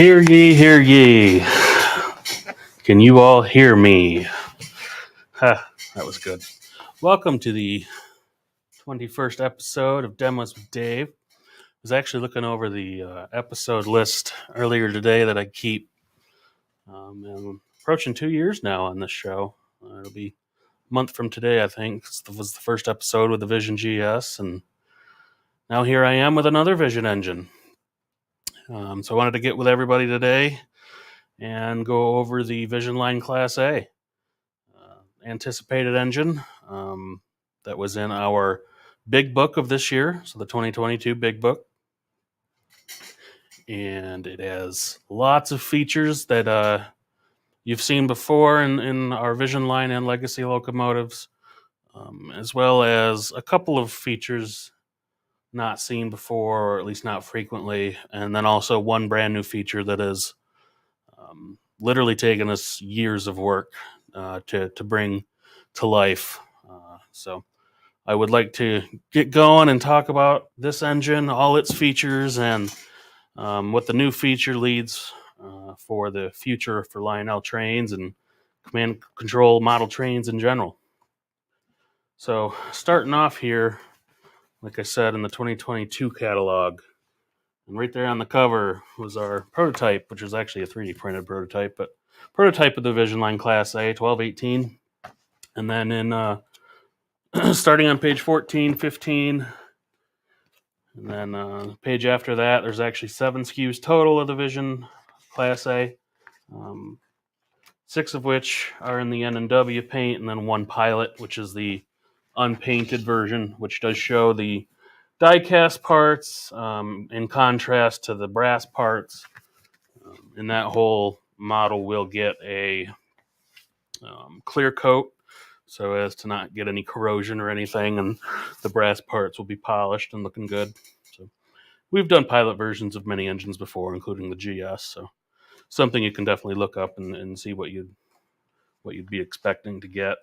Hear ye, hear ye. Can you all hear me? Ha, that was good. Welcome to the 21st episode of Demos with Dave. I was actually looking over the episode list earlier today that I keep. And I'm approaching 2 years now on this show. It'll be a month from today, I think. This was the first episode with the Vision GS, and now here I am with another Vision engine. So I wanted to get with everybody today and go over the Vision Line Class A. Anticipated engine that was in our big book of this year, so the 2022 big book. And it has lots of features that you've seen before in our Vision Line and Legacy locomotives, as well as a couple of features not seen before, or at least not frequently, and then also one brand new feature that has literally taken us years of work to bring to life. So I would like to get going and talk about this engine, all its features, and what the new feature leads for the future for Lionel trains and command control model trains in general. So starting off here, like I said, in the 2022 catalog, and right there on the cover was our prototype, which was actually a 3D printed prototype, but prototype of the Vision Line Class A 1218. And then in starting on page 14, 15, and then the page after that, there's actually 7 SKUs total of the Vision Class A, 6 of which are in the N&W paint, and then 1 Pilot, which is the unpainted version, which does show the die-cast parts in contrast to the brass parts. And that whole model will get a clear coat so as to not get any corrosion or anything, and the brass parts will be polished and looking good. So we've done pilot versions of many engines before, including the GS, so something you can definitely look up and see what you'd be expecting to get.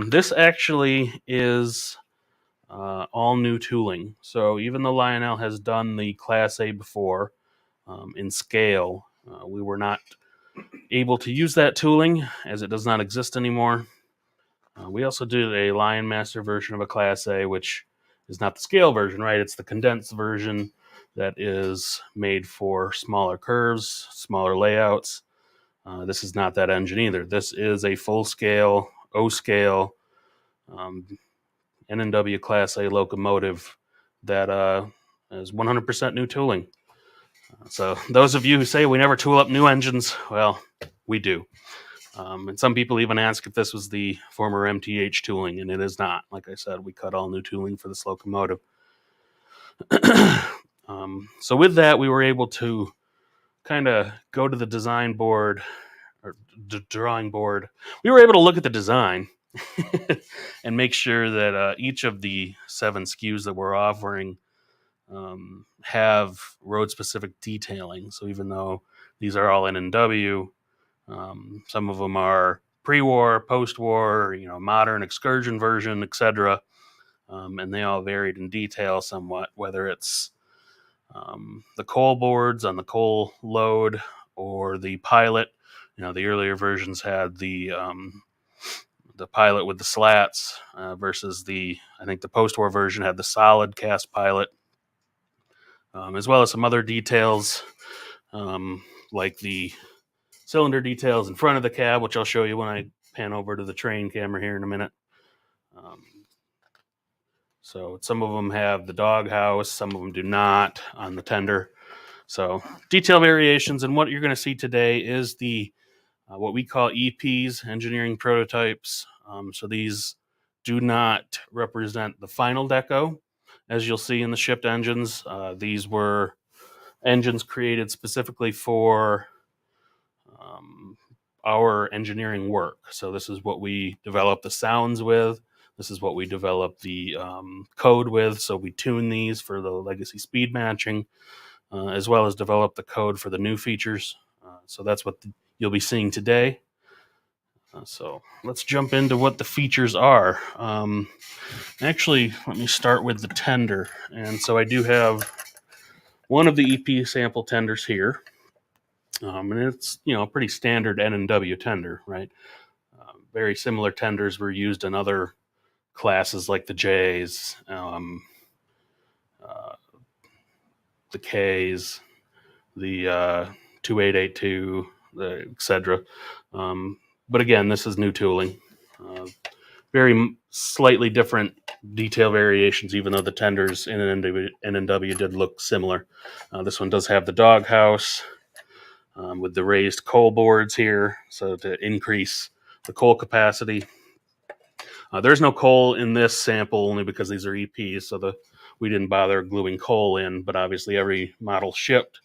This actually is all new tooling. So even though Lionel has done the Class A before in scale, we were not able to use that tooling as it does not exist anymore. We also did a Lion Master version of a Class A, which is not the scale version, right? It's the condensed version that is made for smaller curves, smaller layouts. This is not that engine either. This is a full-scale, O-scale N&W Class A locomotive that is 100% new tooling. So those of you who say we never tool up new engines, well, we do. And some people even ask if this was the former MTH tooling, and it is not. Like I said, we cut all new tooling for this locomotive. So with that, we were able to kind of go to the design board, or drawing board. We were able to look at the design and make sure that each of the 7 SKUs that we're offering have road-specific detailing. So even though these are all N&W, some of them are pre-war, post-war, modern excursion version, etc. And they all varied in detail somewhat, whether it's the coal boards on the coal load or the Pilot. The earlier versions had the Pilot with the slats versus I think the post-war version had the solid cast Pilot, as well as some other details like the cylinder details in front of the cab, which I'll show you when I pan over to the train camera here in a minute. So some of them have the doghouse, some of them do not on the tender. So detail variations, and what you're going to see today is the what we call EPs, engineering prototypes. So these do not represent the final deco, as you'll see in the shipped engines. These were engines created specifically for our engineering work. So this is what we develop the sounds with. This is what we develop the code with. So we tune these for the legacy speed matching, as well as develop the code for the new features. So that's what you'll be seeing today. So let's jump into what the features are. Actually, let me start with the tender. And so I do have one of the EP sample tenders here. And it's, pretty standard N&W tender, right? Very similar tenders were used in other classes like the J's, uh, the K's, the 2882, etc. But again, this is new tooling. Very slightly different detail variations, even though the tenders in N&W did look similar. This one does have the doghouse with the raised coal boards here, so to increase the coal capacity. There's no coal in this sample only because these are EPs, so we didn't bother gluing coal in, but obviously every model shipped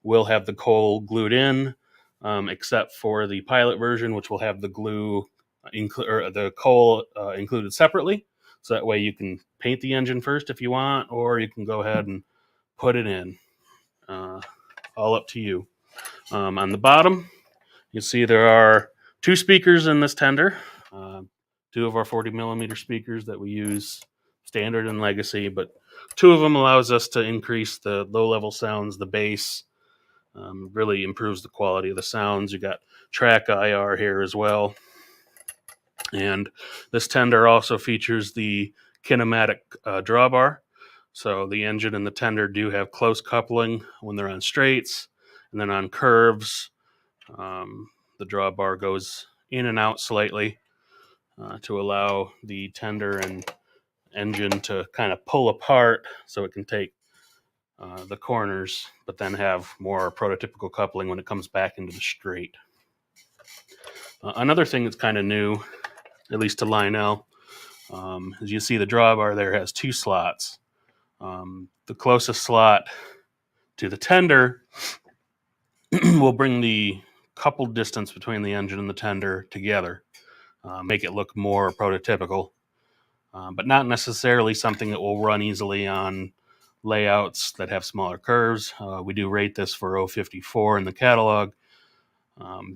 will have the coal glued in, except for the pilot version, which will have the the coal included separately. So that way you can paint the engine first if you want, or you can go ahead and put it in. All up to you. On the bottom, you see there are 2 speakers in this tender. 2 of our 40 millimeter speakers that we use standard and legacy, but 2 of them allows us to increase the low level sounds, the bass. Really improves the quality of the sounds. You got track IR here as well. And this tender also features the kinematic drawbar. So the engine and the tender do have close coupling when they're on straights, and then on curves, the drawbar goes in and out slightly to allow the tender and engine to kind of pull apart so it can take the corners, but then have more prototypical coupling when it comes back into the straight. Another thing that's kind of new, at least to Lionel, as you see the drawbar there has 2 slots. The closest slot to the tender will bring the coupled distance between the engine and the tender together, make it look more prototypical, but not necessarily something that will run easily on layouts that have smaller curves. We do rate this for 054 in the catalog.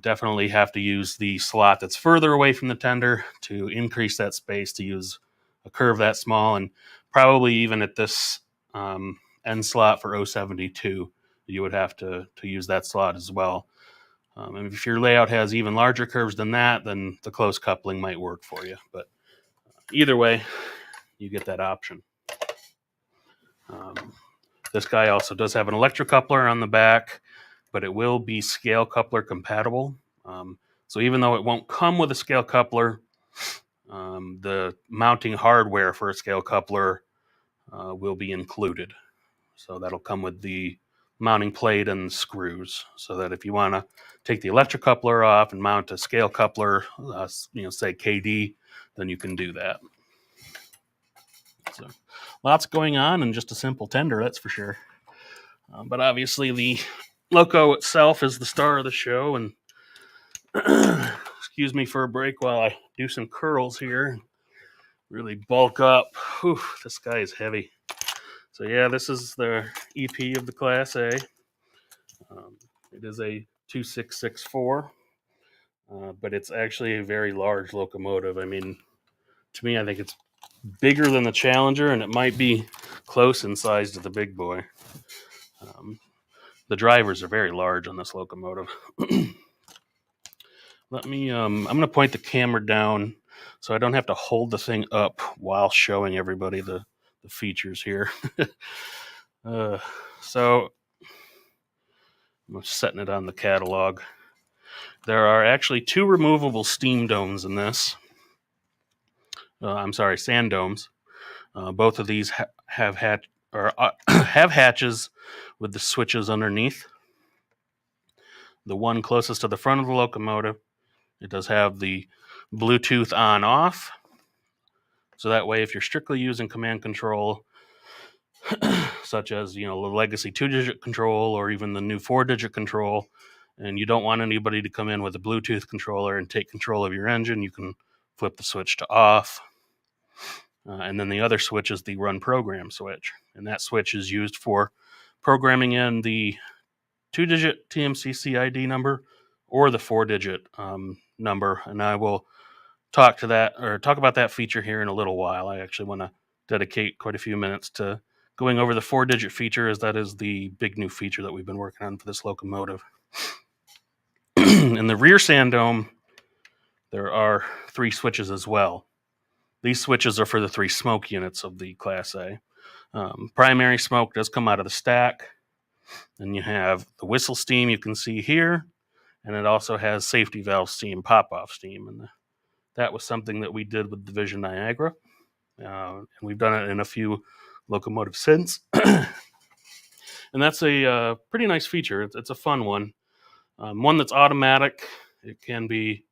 Definitely have to use the slot that's further away from the tender to increase that space to use a curve that small, and probably even at this end slot for 072, you would have to use that slot as well. And if your layout has even larger curves than that, then the close coupling might work for you. But either way, you get that option. This guy also does have an electric coupler on the back, but it will be scale coupler compatible. So even though it won't come with a scale coupler, the mounting hardware for a scale coupler will be included. So that'll come with the mounting plate and screws, so that if you want to take the electric coupler off and mount a scale coupler, say KD, then you can do that. So lots going on in just a simple tender, that's for sure. But obviously the Loco itself is the star of the show, and excuse me for a break while I do some curls here. Really bulk up. Whew, this guy is heavy. So yeah, this is the EP of the Class A. It is a 2664, but it's actually a very large locomotive. I mean, to me, I think it's bigger than the Challenger, and it might be close in size to the big boy. The drivers are very large on this locomotive. Let me, I'm going to point the camera down so I don't have to hold the thing up while showing everybody the features here. So I'm setting it on the catalog. There are actually 2 removable steam domes in this. Sand domes. Both of these have hatches with the switches underneath. The one closest to the front of the locomotive, it does have the Bluetooth on/off. So that way, if you're strictly using command control, such as the legacy 2-digit control or even the new 4-digit control, and you don't want anybody to come in with a Bluetooth controller and take control of your engine, you can flip the switch to off. And then the other switch is the run program switch. And that switch is used for programming in the 2-digit TMCC ID number or the 4-digit number. And I will talk about that feature here in a little while. I actually want to dedicate quite a few minutes to going over the 4-digit feature, as that is the big new feature that we've been working on for this locomotive. In the rear sand dome, there are 3 switches as well. These switches are for the 3 smoke units of the Class A. Primary smoke does come out of the stack. Then you have the whistle steam you can see here, and it also has safety valve steam, pop-off steam. And that was something that we did with the Vision Niagara. And we've done it in a few locomotives since. And that's a pretty nice feature. It's a fun one. One that's automatic. It can be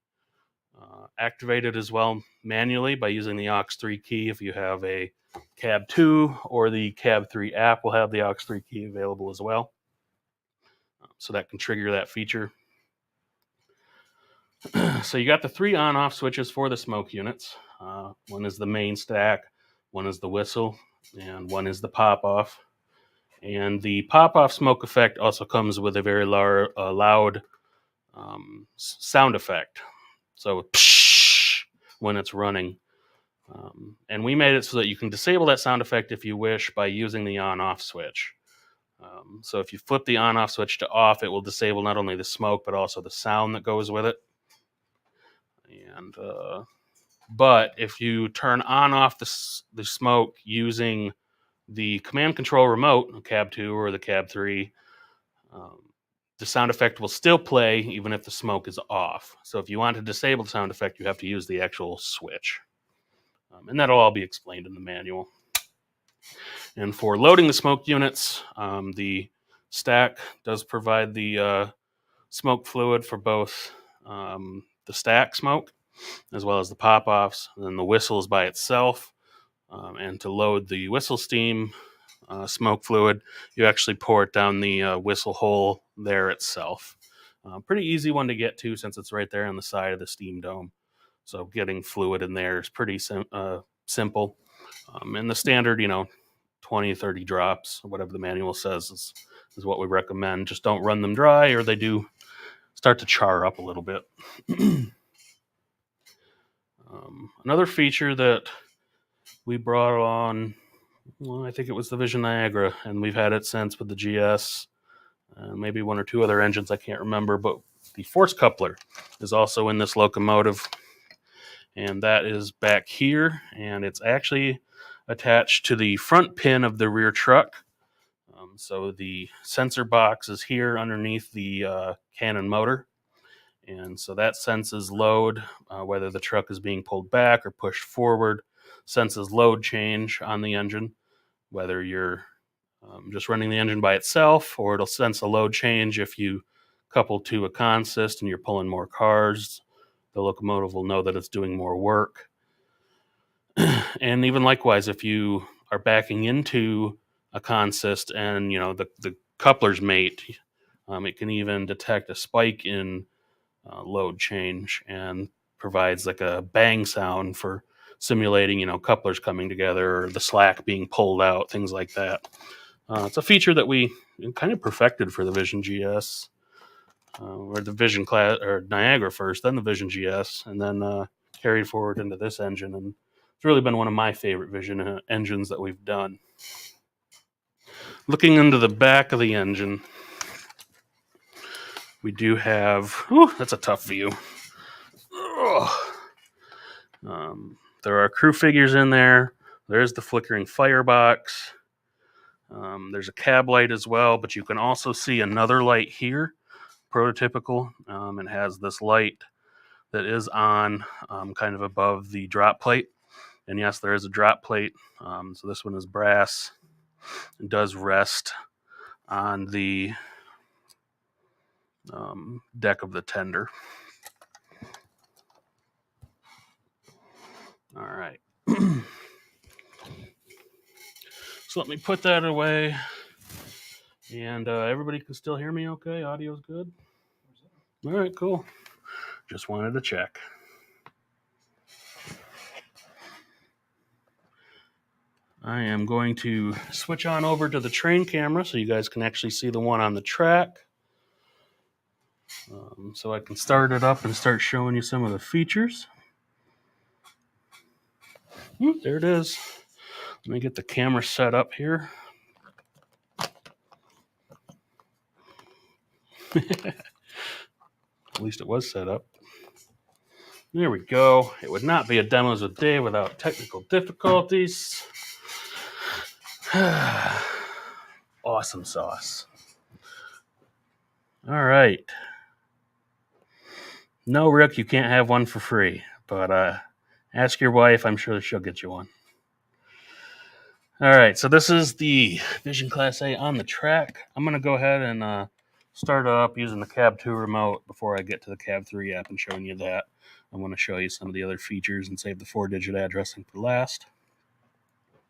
activated as well manually by using the aux3 key. If you have a Cab2 or the Cab3 app will have the aux3 key available as well. So that can trigger that feature. So you got the 3 on-off switches for the smoke units. One is the main stack, one is the whistle, and one is the pop-off. And the pop-off smoke effect also comes with a very loud sound effect. So psh, when it's running. And we made it so that you can disable that sound effect if you wish by using the on-off switch. So if you flip the on-off switch to off, it will disable not only the smoke, but also the sound that goes with it. And but if you turn on off the smoke using the command control remote, the Cab2 or the Cab3, the sound effect will still play even if the smoke is off. So if you want to disable the sound effect, you have to use the actual switch. And that'll all be explained in the manual. And for loading the smoke units, the stack does provide the smoke fluid for both the stack smoke as well as the pop-offs. And then the whistle is by itself. And to load the whistle steam smoke fluid, you actually pour it down the whistle hole there itself. Pretty easy one to get to since it's right there on the side of the steam dome. So getting fluid in there is pretty simple. And the standard, 20, 30 drops, or whatever the manual says is what we recommend. Just don't run them dry or they do start to char up a little bit. Another feature that we brought on, well, I think it was the Vision Niagara, and we've had it since with the GS, maybe 1 or 2 other engines, I can't remember, but the force coupler is also in this locomotive, and that is back here, and it's actually attached to the front pin of the rear truck. So the sensor box is here underneath the cannon motor, and so that senses load, whether the truck is being pulled back or pushed forward, senses load change on the engine, whether you're just running the engine by itself, or it'll sense a load change if you couple to a consist and you're pulling more cars. The locomotive will know that it's doing more work. And even likewise, if you are backing into a consist and the couplers mate, it can even detect a spike in load change and provides like a bang sound for simulating couplers coming together or the slack being pulled out, things like that. It's a feature that we kind of perfected for the Vision GS, or the Vision Class, or Niagara first, then the Vision GS, and then carried forward into this engine. And it's really been one of my favorite Vision engines that we've done. Looking into the back of the engine, we do have, that's a tough view. There are crew figures in there. There's the flickering firebox. There's a cab light as well, but you can also see another light here, prototypical. It has this light that is on kind of above the drop plate. And yes, there is a drop plate. So this one is brass. It does rest on the deck of the tender. All right. So let me put that away. And everybody can still hear me okay? Audio's good? All right, cool. Just wanted to check. I am going to switch on over to the train camera so you guys can actually see the one on the track. So I can start it up and start showing you some of the features. There it is. Let me get the camera set up here. At least it was set up. There we go. It would not be a Demos with Dave without technical difficulties. Awesome sauce. All right. No, Rick, you can't have one for free, but ask your wife. I'm sure she'll get you one. All right, so this is the Vision Class A on the track. I'm going to go ahead and start it up using the Cab3 remote before I get to the Cab3 app and showing you that. I want to show you some of the other features and save the 4-digit addressing for last.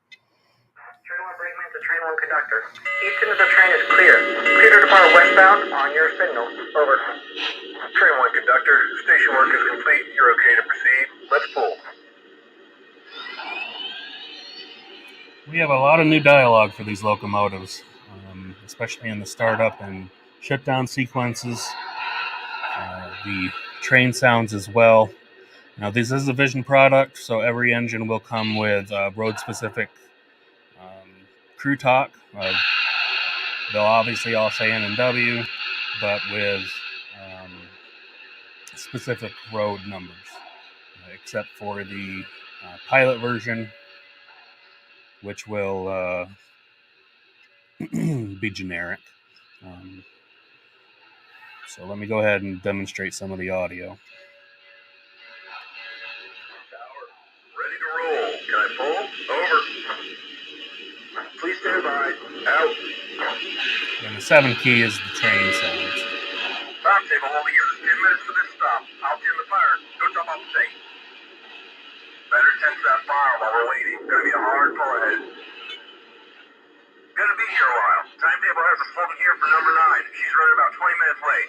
Train 1 brakeman to Train 1 conductor. East end of the train is clear. Clear to depart westbound on your signal. Over. Train 1 conductor, station work is complete. You're okay to proceed. Let's pull. We have a lot of new dialogue for these locomotives, especially in the startup and shutdown sequences. The train sounds as well. Now, this is a Vision product, so every engine will come with road-specific crew talk. They'll obviously all say N and W, but with specific road numbers, except for the pilot version, which will be generic. So let me go ahead and demonstrate some of the audio. Tower, ready to roll. Can I pull? Over. Please stand by. Out. And the 7 key is the train sounds. Timetable will be used 10 minutes for this stop. I'll tend the fire. Go jump off the state. Better tense that fire while we're waiting. Gonna be a hard pull ahead. Gonna be here a while. Timetable has us pulled here for number 9. She's running about 20 minutes late.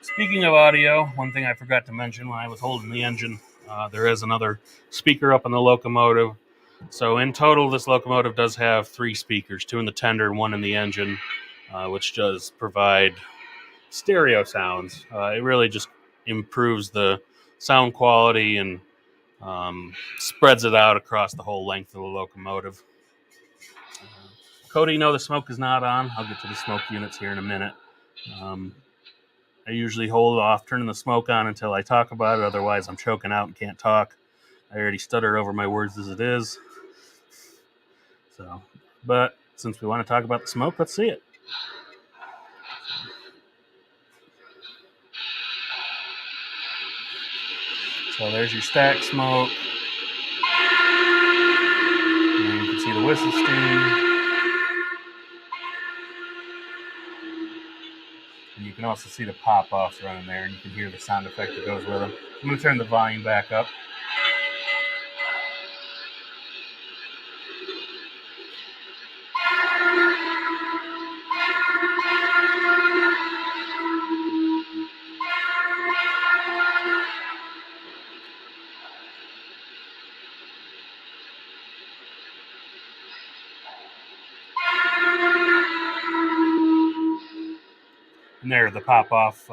Speaking of audio, one thing I forgot to mention when I was holding the engine, there is another speaker up on the locomotive. So in total, this locomotive does have 3 speakers, 2 in the tender and 1 in the engine, which does provide stereo sounds. It really just improves the sound quality and spreads it out across the whole length of the locomotive. Cody, no, the smoke is not on. I'll get to the smoke units here in a minute. I usually hold off turning the smoke on until I talk about it. Otherwise, I'm choking out and can't talk. I already stutter over my words as it is. So, but since we want to talk about the smoke, let's see it. So there's your stack smoke. And you can see the whistle steam. And you can also see the pop-offs running there, and you can hear the sound effect that goes with them. I'm going to turn the volume back up. And there, the pop-off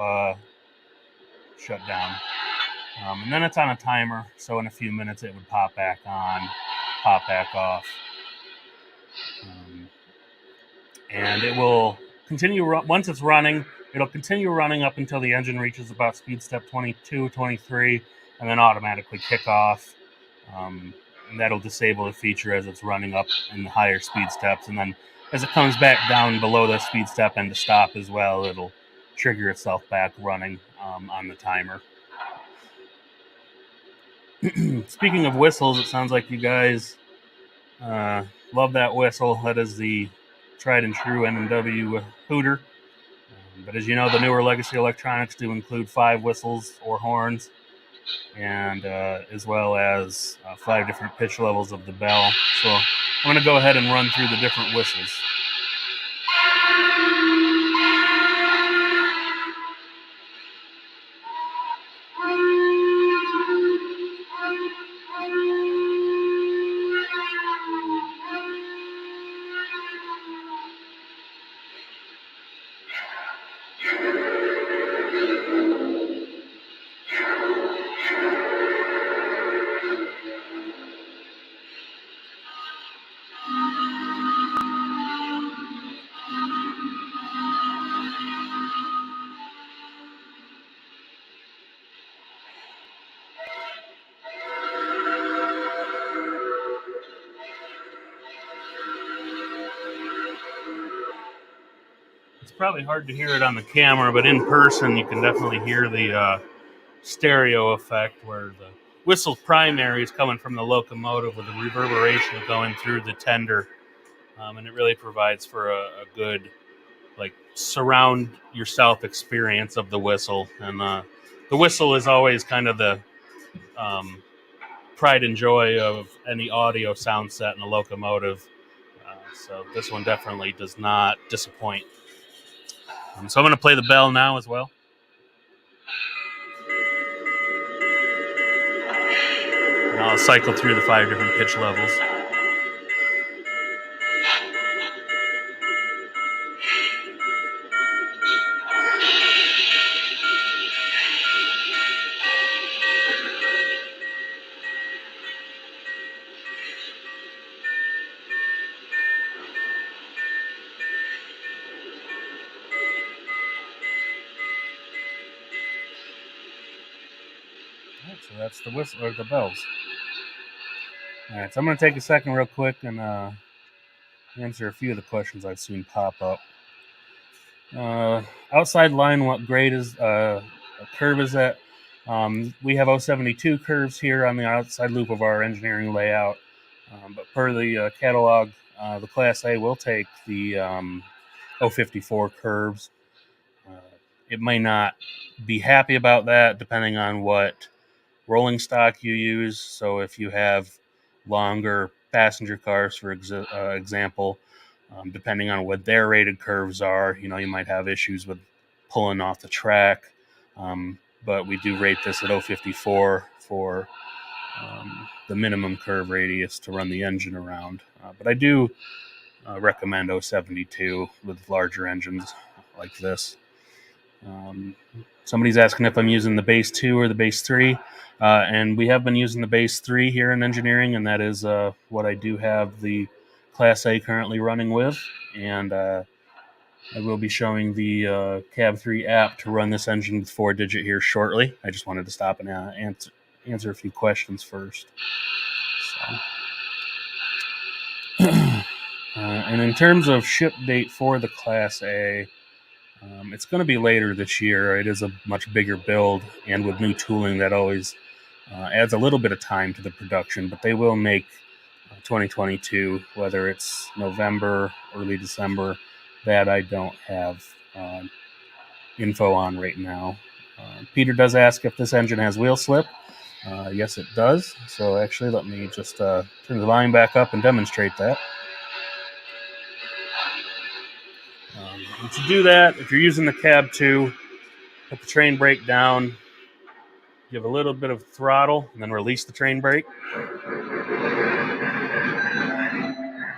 shut down. And then it's on a timer, so in a few minutes it would pop back on, pop back off. And it will continue, once it's running, it'll continue running up until the engine reaches about speed step 22, 23, and then automatically kick off. And that'll disable the feature as it's running up in the higher speed steps. And then as it comes back down below the speed step and to stop as well, it'll trigger itself back running on the timer. Speaking of whistles, it sounds like you guys love that whistle. That is the tried and true N&W hooter. But as you know, the newer legacy electronics do include 5 whistles or horns, and as well as 5 different pitch levels of the bell. So I'm going to go ahead and run through the different whistles. It's probably hard to hear it on the camera, but in person you can definitely hear the stereo effect where the whistle's primary is coming from the locomotive with the reverberation going through the tender, and it really provides for a good surround yourself experience of the whistle. And the whistle is always kind of the pride and joy of any audio sound set in a locomotive. So this one definitely does not disappoint. So I'm going to play the bell now as well. And I'll cycle through the 5 different pitch levels. So that's the whistle or the bells. All right, so I'm going to take a second real quick and answer a few of the questions I've seen pop up. Outside line, what grade is a curve is that? We have 072 curves here on the outside loop of our engineering layout, but per the catalog, the Class A will take the 054 curves. It may not be happy about that depending on what rolling stock you use. So if you have longer passenger cars, for example, depending on what their rated curves are, you might have issues with pulling off the track. But we do rate this at 054 for the minimum curve radius to run the engine around. But I do recommend 072 with larger engines like this. Somebody's asking if I'm using the base 2 or the base 3. And we have been using the base 3 here in engineering, and that is what I do have the Class A currently running with. And I will be showing the Cab3 app to run this engine with 4-digit here shortly. I just wanted to stop and answer a few questions first. So. And in terms of ship date for the Class A, it's going to be later this year. It is a much bigger build, and with new tooling, that always adds a little bit of time to the production, but they will make 2022, whether it's November, early December. That I don't have info on right now. Peter does ask if this engine has wheel slip. Yes, it does. So actually, let me just turn the volume back up and demonstrate that. And to do that, if you're using the Cab 2, put the train brake down, give a little bit of throttle, and then release the train brake.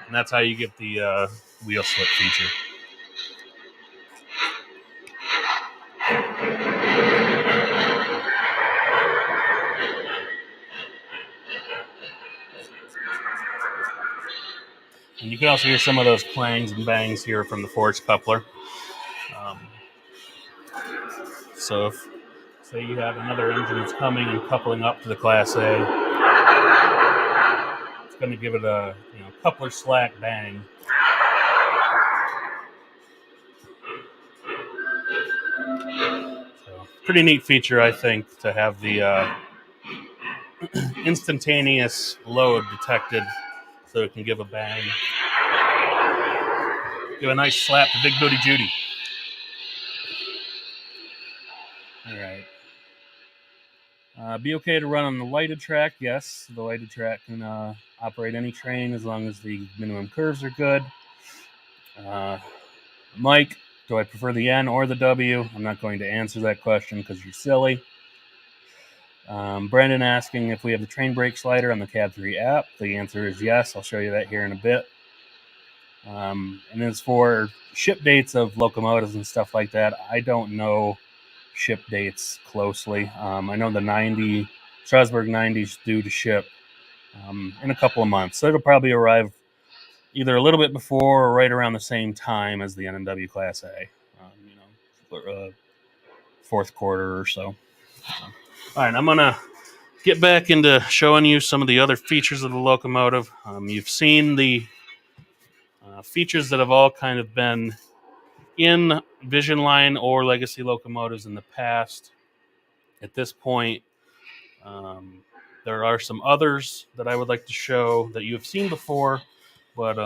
And that's how you get the wheel slip feature. And you can also hear some of those clangs and bangs here from the force coupler. So if, say you have another engine that's coming and coupling up to the Class A, it's going to give it a coupler slack bang. So pretty neat feature, I think, to have the instantaneous load detected so it can give a bang. Give a nice slap to Big Booty Judy. All right. Be okay to run on the lighted track? Yes, the lighted track can operate any train as long as the minimum curves are good. Mike, do I prefer the N or the W? I'm not going to answer that question because you're silly. Brendan asking if we have the train brake slider on the Cab3 app. The answer is yes. I'll show you that here in a bit. And as for ship dates of locomotives and stuff like that, I don't know ship dates closely. I know the Strasbourg 90 is due to ship in a couple of months. So it'll probably arrive either a little bit before or right around the same time as the NNW Class A, fourth quarter or so. All right, I'm going to get back into showing you some of the other features of the locomotive. You've seen the features that have all kind of been in Vision Line or legacy locomotives in the past. At this point, there are some others that I would like to show that you have seen before, but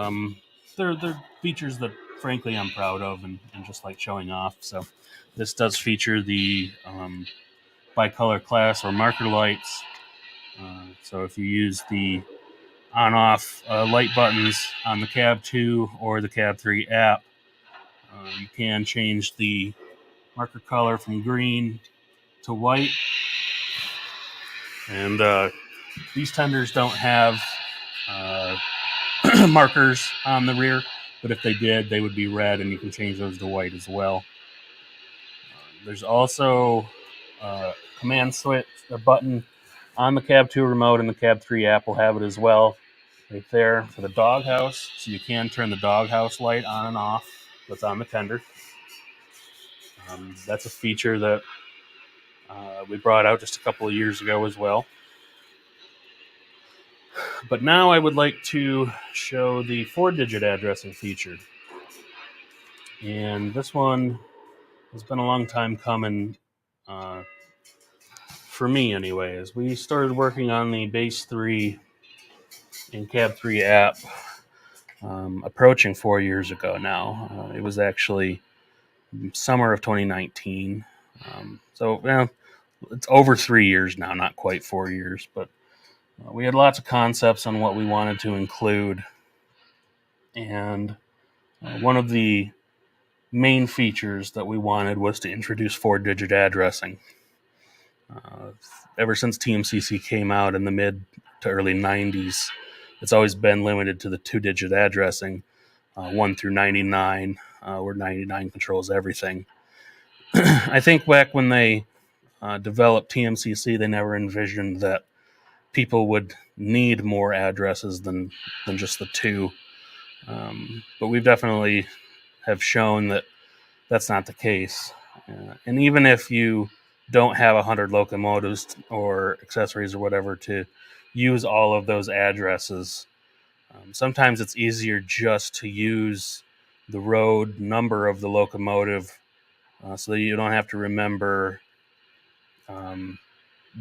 they're features that, frankly, I'm proud of and just like showing off. So this does feature the BiColor Class or marker lights. So if you use the on-off light buttons on the Cab2 or the Cab3 app, you can change the marker color from green to white. And these tenders don't have markers on the rear, but if they did, they would be red, and you can change those to white as well. There's also a command switch, a button on the Cab2 remote, and the Cab3 app will have it as well, right there for the doghouse. So you can turn the doghouse light on and off that's on the tender. That's a feature that we brought out just a couple of years ago as well. But now I would like to show the 4-digit addressing feature. And this one has been a long time coming, for me anyways. We started working on the Base 3 and Cab3 app approaching 4 years ago now. It was actually summer of 2019. So it's over 3 years now, not quite 4 years, but we had lots of concepts on what we wanted to include. And one of the main features that we wanted was to introduce 4-digit addressing. Ever since TMCC came out in the mid to early 90s, it's always been limited to the 2-digit addressing, 1 through 99, where 99 controls everything. I think back when they developed TMCC, they never envisioned that people would need more addresses than just the 2. But we've definitely have shown that that's not the case. And even if you don't have 100 locomotives or accessories or whatever to use all of those addresses, sometimes it's easier just to use the road number of the locomotive so that you don't have to remember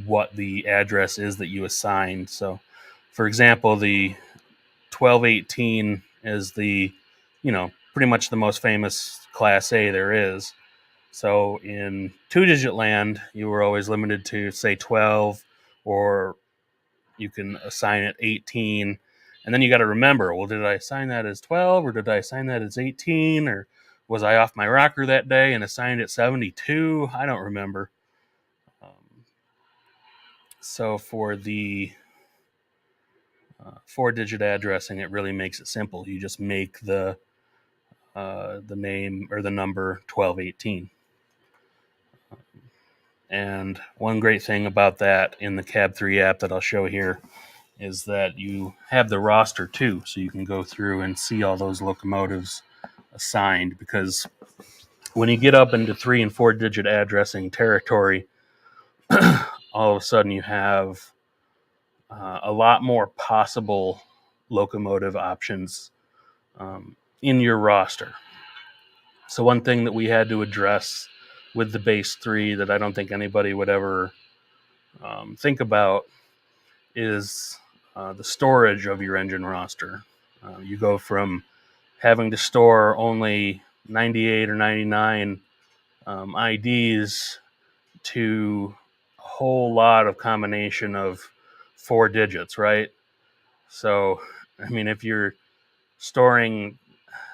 what the address is that you assigned. So, for example, the 1218 is the, pretty much the most famous Class A there is. So in 2-digit land, you were always limited to, say, 12, or you can assign it 18. And then you got to remember, well, did I assign that as 12, or did I assign that as 18, or was I off my rocker that day and assigned it 72? I don't remember. So for the 4-digit addressing, it really makes it simple. You just make the name or the number 1218. And one great thing about that in the Cab3 app that I'll show here is that you have the roster too, so you can go through and see all those locomotives assigned, because when you get up into 3 and 4-digit addressing territory, all of a sudden you have a lot more possible locomotive options in your roster. So one thing that we had to address with the Base 3 that I don't think anybody would ever think about is the storage of your engine roster. You go from having to store only 98 or 99 IDs to a whole lot of combination of 4 digits, right? So, I mean, if you're storing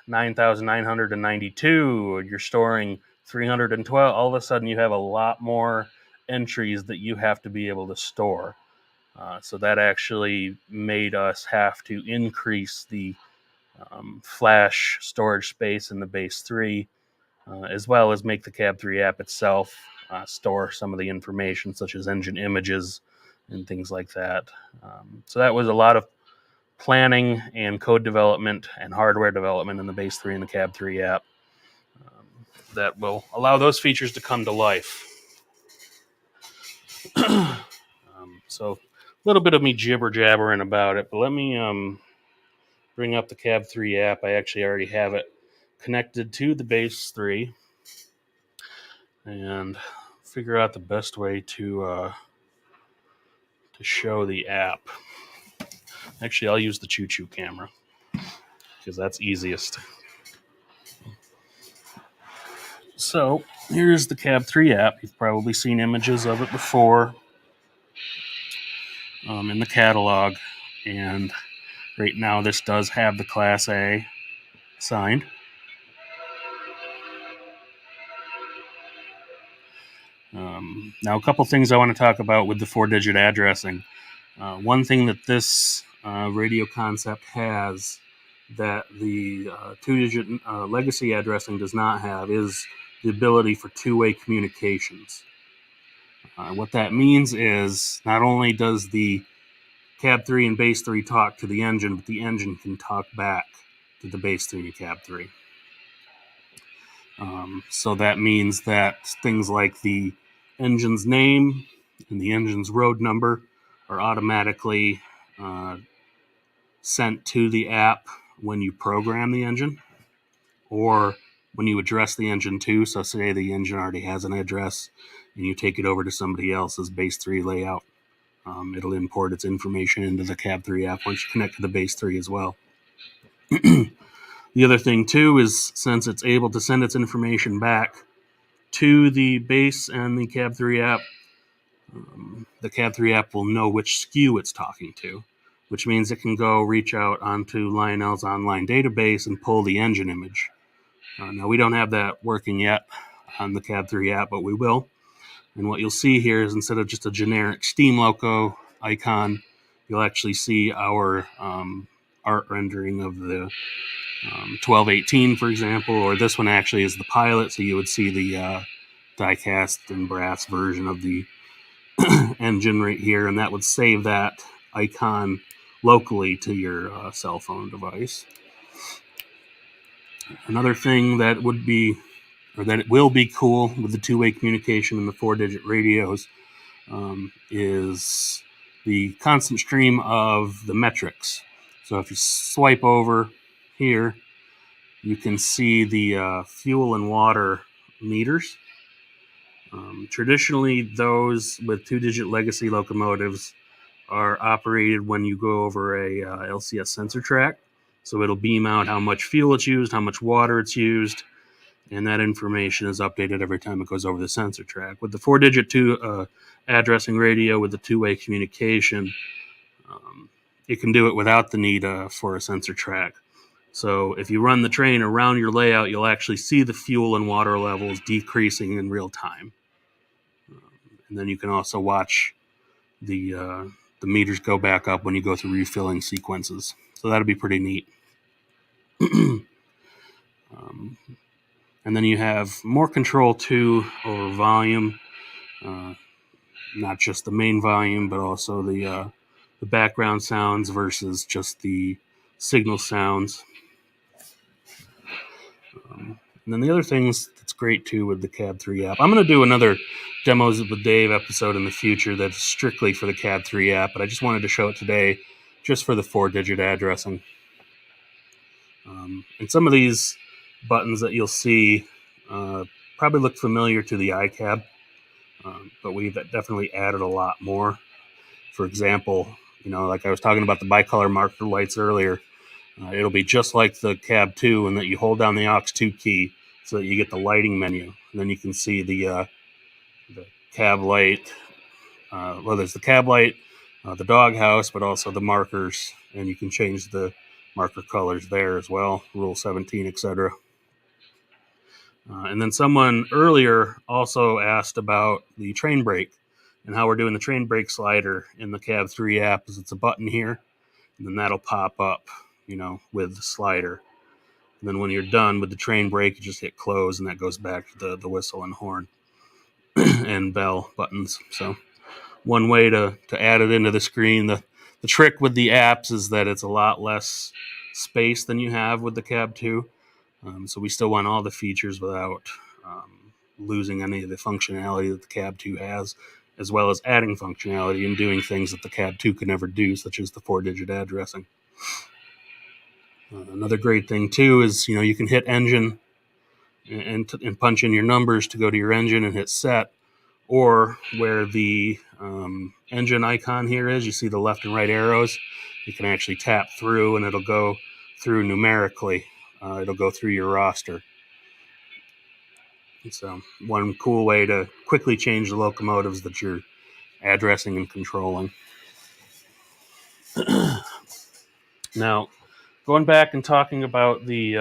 9,992 or you're storing 312, all of a sudden you have a lot more entries that you have to be able to store. So that actually made us have to increase the flash storage space in the Base 3, as well as make the Cab3 app itself store some of the information, such as engine images and things like that. So that was a lot of planning and code development and hardware development in the Base 3 and the Cab3 app that will allow those features to come to life. So a little bit of me jibber jabbering about it, but let me bring up the Cab3 app. I actually already have it connected to the base 3 and figure out the best way to show the app. Actually, I'll use the choo-choo camera because that's easiest. So here's the Cab3 app. You've probably seen images of it before in the catalog, and right now this does have the Class A signed. Now, a couple things I want to talk about with the 4-digit addressing. One thing that this radio concept has that the 2-digit legacy addressing does not have is the ability for two-way communications. What that means is not only does the Cab3 and base 3 talk to the engine, but the engine can talk back to the base 3 and Cab3. So that means that things like the engine's name and the engine's road number are automatically sent to the app when you program the engine or when you address the engine too. So say the engine already has an address and you take it over to somebody else's base 3 layout. It'll import its information into the Cab3 app once you connect to the base 3 as well. The other thing too is since it's able to send its information back to the base and the Cab3 app, the Cab3 app will know which SKU it's talking to, which means it can go reach out onto Lionel's online database and pull the engine image. Now, we don't have that working yet on the Cab3 app, but we will. And what you'll see here is instead of just a generic Steam Loco icon, you'll actually see our art rendering of the 1218, for example, or this one actually is the pilot, so you would see the die-cast and brass version of the engine right here, and that would save that icon locally to your cell phone device. Another thing that would be, or that it will be cool with the two-way communication and the 4-digit radios is the constant stream of the metrics. So if you swipe over here, you can see the fuel and water meters. Traditionally, those with 2-digit legacy locomotives are operated when you go over a LCS sensor track. So it'll beam out how much fuel it's used, how much water it's used, and that information is updated every time it goes over the sensor track. With the 4-digit addressing radio with the two-way communication, it can do it without the need for a sensor track. So if you run the train around your layout, you'll actually see the fuel and water levels decreasing in real time. And then you can also watch the meters go back up when you go through refilling sequences. So that'll be pretty neat. And then you have more control too over volume, not just the main volume, but also the background sounds versus just the signal sounds. And then the other things that's great too with the Cab3 app. I'm going to do another Demos with Dave episode in the future that's strictly for the Cab3 app, but I just wanted to show it today just for the 4-digit addressing. And some of these buttons that you'll see probably look familiar to the iCab, but we've definitely added a lot more. For example, like I was talking about the BiColor marker lights earlier, it'll be just like the Cab2 in that you hold down the aux2 key so that you get the lighting menu. And then you can see the cab light. There's the cab light, the doghouse, but also the markers, and you can change the marker colors there as well, Rule 17, etc. And then someone earlier also asked about the train brake and how we're doing the train brake slider in the Cab3 app. Is it's a button here, and then that'll pop up, with the slider. And then when you're done with the train brake, you just hit close, and that goes back to the whistle and horn and bell buttons. So one way to add it into the screen. The trick with the apps is that it's a lot less space than you have with the Cab2. So we still want all the features without losing any of the functionality that the Cab2 has, as well as adding functionality and doing things that the Cab2 could never do, such as the 4-digit addressing. Another great thing too is you can hit engine and punch in your numbers to go to your engine and hit set, or where the engine icon here is, you see the left and right arrows, you can actually tap through and it'll go through numerically. It'll go through your roster. So one cool way to quickly change the locomotives that you're addressing and controlling. Now, going back and talking about the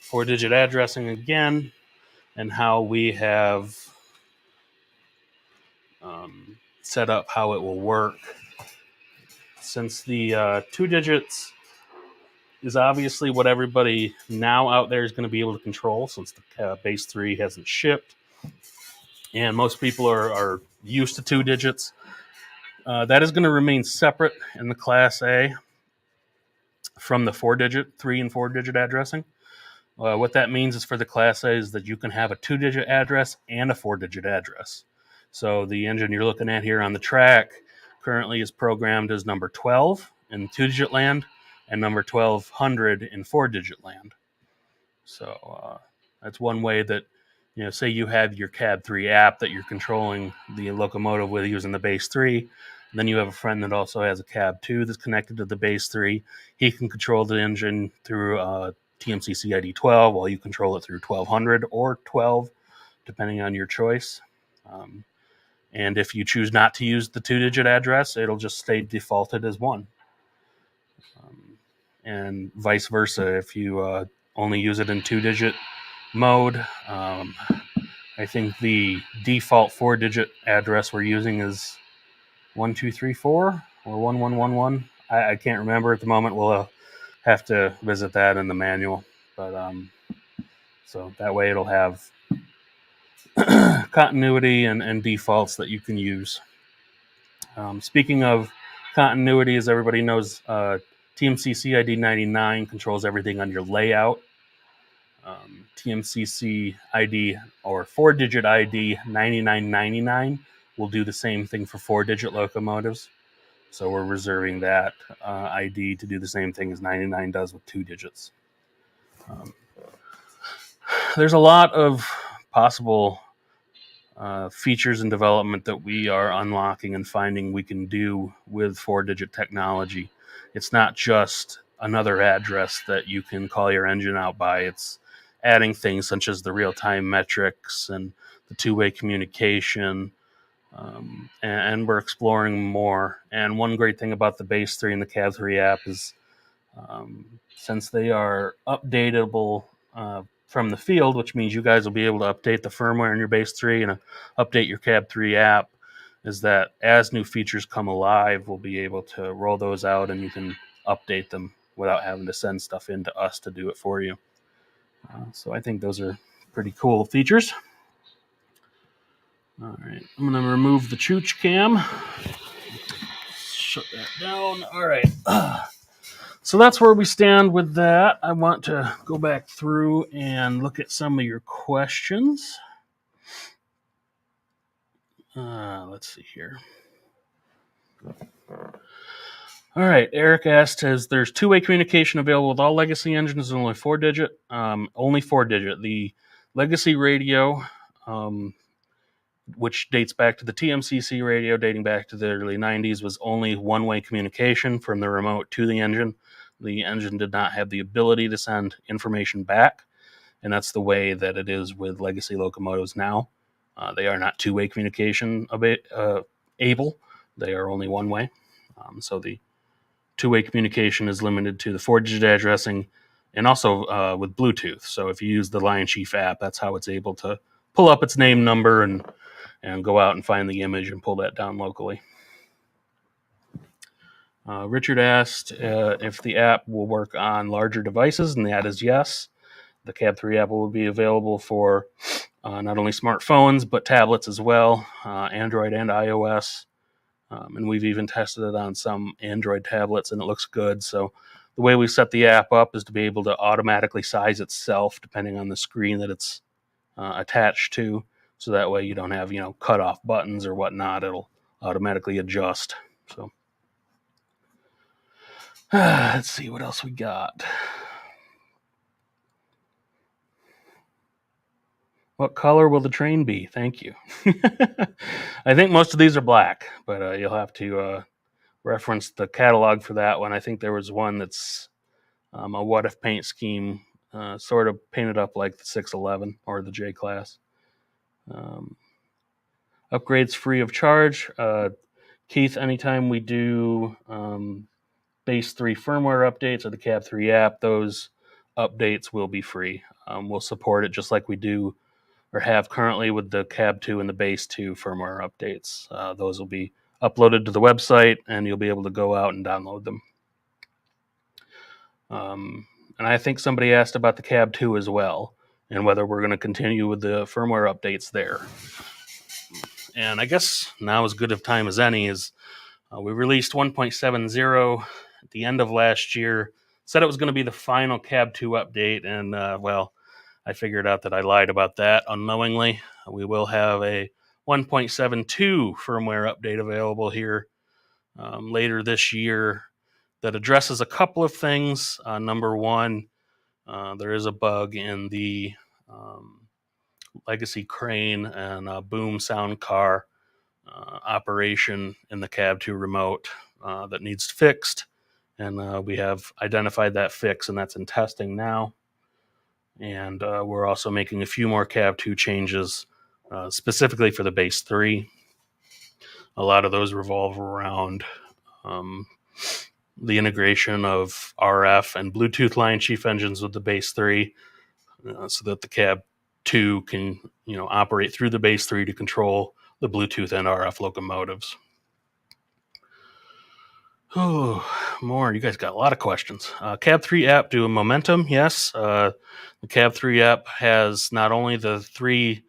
4-digit addressing again, and how we have set up how it will work. Since the 2 digits is obviously what everybody now out there is going to be able to control, since the base 3 hasn't shipped, and most people are used to 2 digits, that is going to remain separate in the Class A from the 4-digit, 3 and 4-digit addressing. What that means is for the Class A is that you can have a 2-digit address and a 4-digit address. So the engine you're looking at here on the track currently is programmed as number 12 in 2-digit land and number 1200 in 4-digit land. So that's one way that, say you have your Cab3 app that you're controlling the locomotive with using the base 3. And then you have a friend that also has a Cab2 that's connected to the base 3. He can control the engine through TMCC ID 12 while you control it through 1200 or 12, depending on your choice. And if you choose not to use the 2-digit address, it'll just stay defaulted as 1. And vice versa, if you only use it in 2-digit mode, I think the default 4-digit address we're using is 1234 or 1111. I can't remember at the moment. We'll have to visit that in the manual. But so that way it'll have continuity and defaults that you can use. Speaking of continuity, as everybody knows, TMCC ID 99 controls everything on your layout. TMCC ID or 4-digit ID 9999 will do the same thing for 4-digit locomotives. So we're reserving that ID to do the same thing as 99 does with 2 digits. There's a lot of possible features and development that we are unlocking and finding we can do with 4-digit technology. It's not just another address that you can call your engine out by. It's adding things such as the real-time metrics and the two-way communication, and we're exploring more. And one great thing about the base 3 and the Cab3 app is since they are updatable from the field, which means you guys will be able to update the firmware in your base 3 and update your Cab3 app, is that as new features come alive, we'll be able to roll those out and you can update them without having to send stuff into us to do it for you. So I think those are pretty cool features. All right, I'm going to remove the chooch cam. Shut that down. All right. So that's where we stand with that. I want to go back through and look at some of your questions. Let's see here. All right, Eric asked, there's two-way communication available with all legacy engines and only 4-digit? Only 4-digit. The legacy radio, which dates back to the TMCC radio, dating back to the early 90s, was only one-way communication from the remote to the engine. The engine did not have the ability to send information back, and that's the way that it is with legacy locomotives now. They are not two-way communication able. They are only one-way. So the two-way communication is limited to the 4-digit addressing and also with Bluetooth. So if you use the Lion Chief app, that's how it's able to pull up its name number and go out and find the image and pull that down locally. Richard asked if the app will work on larger devices, and that is yes. The Cab3 app will be available for not only smartphones, but tablets as well, Android and iOS. And we've even tested it on some Android tablets, and it looks good. So the way we set the app up is to be able to automatically size itself depending on the screen that it's attached to. So that way you don't have, cut off buttons or whatnot. It'll automatically adjust. So let's see what else we got. What color will the train be? Thank you. I think most of these are black, but you'll have to reference the catalog for that one. I think there was one that's a what if paint scheme, sort of painted up like the 611 or the J class. Upgrades free of charge. Keith, anytime we do base 3 firmware updates or the Cab3 app, those updates will be free. We'll support it just like we do or have currently with the Cab2 and the base 2 firmware updates. Those will be uploaded to the website and you'll be able to go out and download them. And I think somebody asked about the Cab2 as well and whether we're going to continue with the firmware updates there. And I guess now as good of time as any is we released 1.70 at the end of last year. Said it was going to be the final Cab2 update, and well, I figured out that I lied about that unknowingly. We will have a 1.72 firmware update available here later this year that addresses a couple of things. Number one, there is a bug in the legacy crane and boom sound car operation in the Cab2 remote that needs fixed. And we have identified that fix, and that's in testing now. And we're also making a few more Cab2 changes specifically for the base 3. A lot of those revolve around the integration of RF and Bluetooth line chief engines with the base 3 so that the Cab2 can operate through the base 3 to control the Bluetooth and RF locomotives. Oh, more. You guys got a lot of questions. Cab3 app doing momentum, yes. The Cab3 app has not only the 3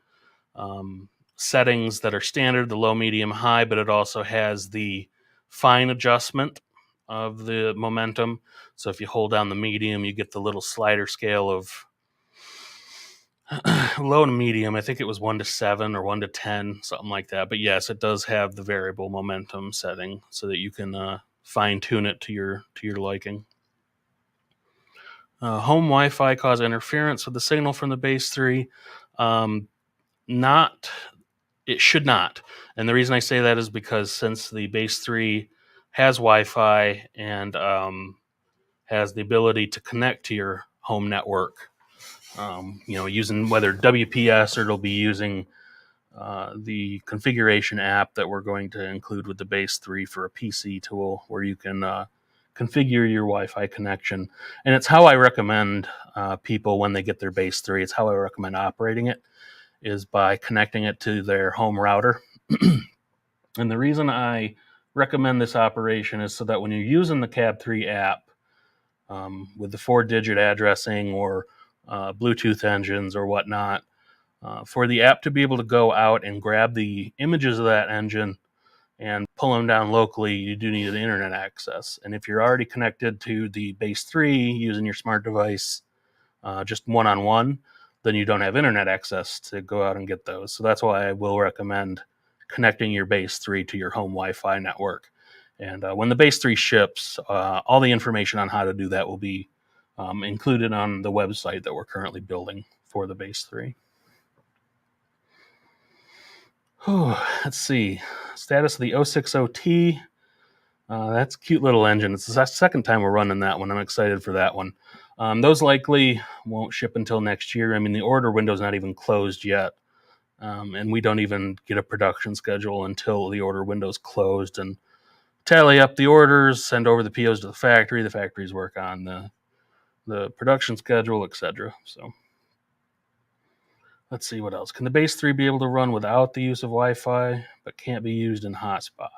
settings that are standard, the low, medium, high, but it also has the fine adjustment of the momentum. So if you hold down the medium, you get the little slider scale of low to medium. I think it was 1 to 7 or 1 to 10, something like that. But yes, it does have the variable momentum setting so that you can fine tune it to your liking. Home Wi-Fi cause interference with the signal from the base 3. It should not. And the reason I say that is because since the base 3 has Wi-Fi and has the ability to connect to your home network, using whether WPS or it'll be using the configuration app that we're going to include with the base 3 for a PC tool where you can configure your Wi-Fi connection. And it's how I recommend people when they get their base 3. It's how I recommend operating it is by connecting it to their home router. And the reason I recommend this operation is so that when you're using the Cab3 app with the 4-digit addressing or Bluetooth engines or whatnot, for the app to be able to go out and grab the images of that engine and pull them down locally, you do need an internet access. And if you're already connected to the base 3 using your smart device just one-on-one, then you don't have internet access to go out and get those. So that's why I will recommend connecting your base 3 to your home Wi-Fi network. And when the base 3 ships, all the information on how to do that will be included on the website that we're currently building for the base 3. Let's see. Status of the 060T. That's a cute little engine. It's the second time we're running that one. I'm excited for that one. Those likely won't ship until next year. I mean, the order window's not even closed yet. And we don't even get a production schedule until the order window's closed and tally up the orders, send over the POs to the factory. The factories work on the production schedule, etc. So let's see what else. Can the base 3 be able to run without the use of Wi-Fi, but can't be used in hotspot?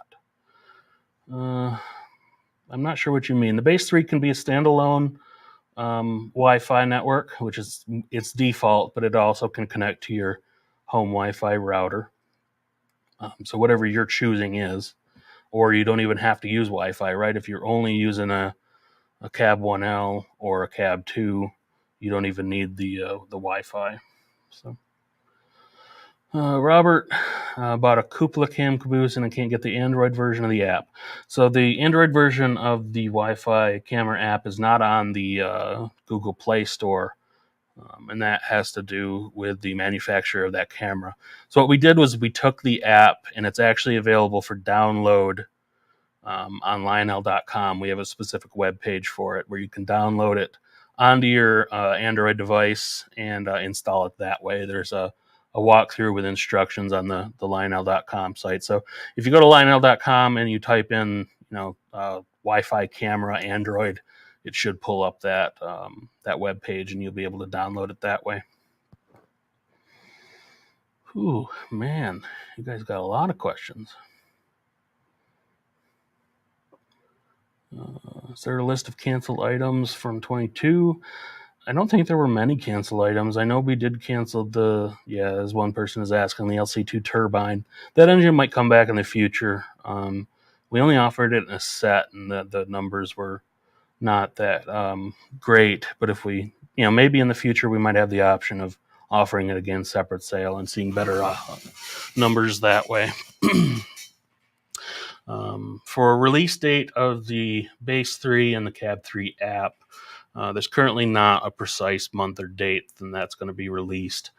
I'm not sure what you mean. The base 3 can be a standalone Wi-Fi network, which is its default, but it also can connect to your home Wi-Fi router. So whatever you're choosing is, or you don't even have to use Wi-Fi, right? If you're only using a Cab 1L or a Cab 2, you don't even need the Wi-Fi. So Robert bought a Cupola cam caboose and I can't get the Android version of the app. So the Android version of the Wi-Fi camera app is not on the Google Play Store. And that has to do with the manufacturer of that camera. So what we did was we took the app, and it's actually available for download on Lionel.com. We have a specific web page for it where you can download it onto your Android device and install it that way. There's a walkthrough with instructions on the Lionel.com site. So if you go to Lionel.com and you type in, Wi-Fi camera Android, it should pull up that web page, and you'll be able to download it that way. Ooh, man, you guys got a lot of questions. Is there a list of canceled items from 22? I don't think there were many canceled items. I know we did cancel as one person is asking, the LC2 turbine. That engine might come back in the future. We only offered it in a set, and the numbers were not that great. But if we, maybe in the future, we might have the option of offering it again separate sale and seeing better numbers that way. For a release date of the Base 3 and the Cab3 app, there's currently not a precise month or date when that's going to be released.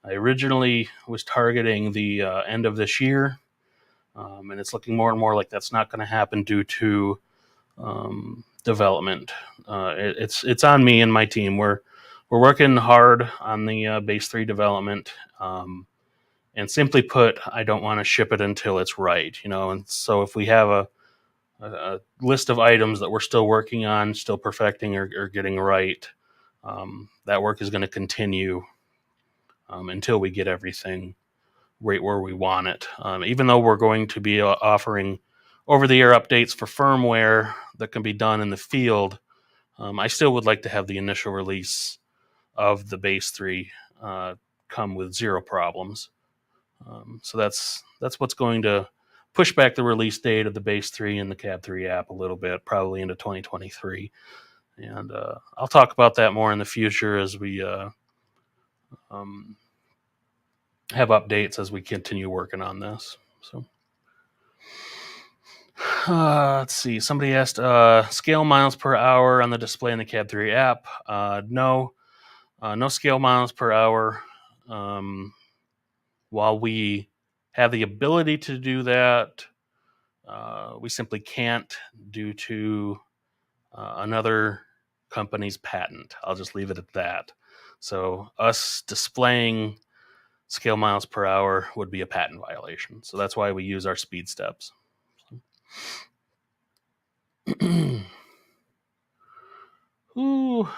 I originally was targeting the end of this year, and it's looking more and more like that's not going to happen due to development. It's on me and my team. We're working hard on the Base 3 development. And simply put, I don't want to ship it until it's right, And so if we have a list of items that we're still working on, still perfecting or getting right, that work is going to continue until we get everything right where we want it. Even though we're going to be offering over-the-air updates for firmware that can be done in the field, I still would like to have the initial release of the Base 3 come with zero problems. So that's what's going to push back the release date of the Base 3 and the Cab3 app a little bit, probably into 2023. And I'll talk about that more in the future as we have updates as we continue working on this. So let's see. Somebody asked scale miles per hour on the display in the Cab3 app. No scale miles per hour. While we have the ability to do that, we simply can't due to another company's patent. I'll just leave it at that. So us displaying scale miles per hour would be a patent violation. So that's why we use our speed steps. Ooh.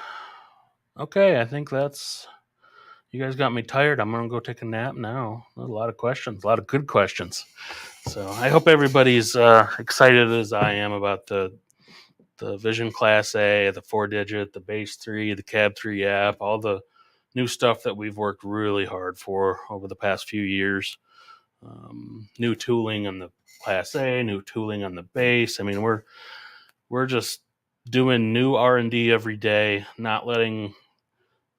Okay, I think you guys got me tired. I'm going to go take a nap now. There's a lot of questions, a lot of good questions. So I hope everybody's excited as I am about the Vision Class A, the 4-digit, the Base 3, the Cab3 app, all the new stuff that we've worked really hard for over the past few years. New tooling on the Class A, new tooling on the Base. I mean, we're just doing new R&D every day, not letting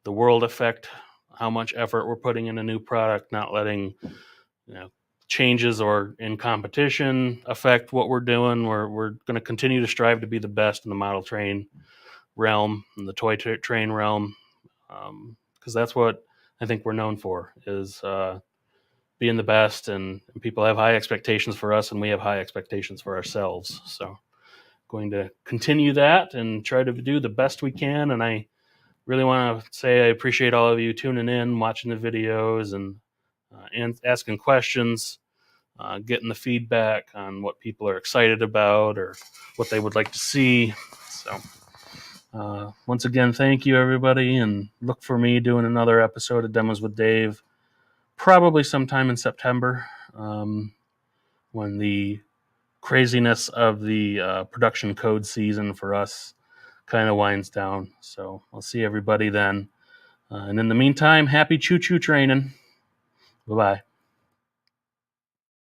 the world affect how much effort we're putting in a new product, not letting changes or in competition affect what we're doing. We're going to continue to strive to be the best in the model train realm, in the toy train realm, because that's what I think we're known for, is being the best, and people have high expectations for us, and we have high expectations for ourselves. So going to continue that and try to do the best we can. And I really want to say I appreciate all of you tuning in, watching the videos, and asking questions, getting the feedback on what people are excited about or what they would like to see. So once again, thank you, everybody, and look for me doing another episode of Demos with Dave, probably sometime in September, when the craziness of the production code season for us kind of winds down. So I'll see everybody then. And in the meantime, happy choo-choo training. Bye-bye.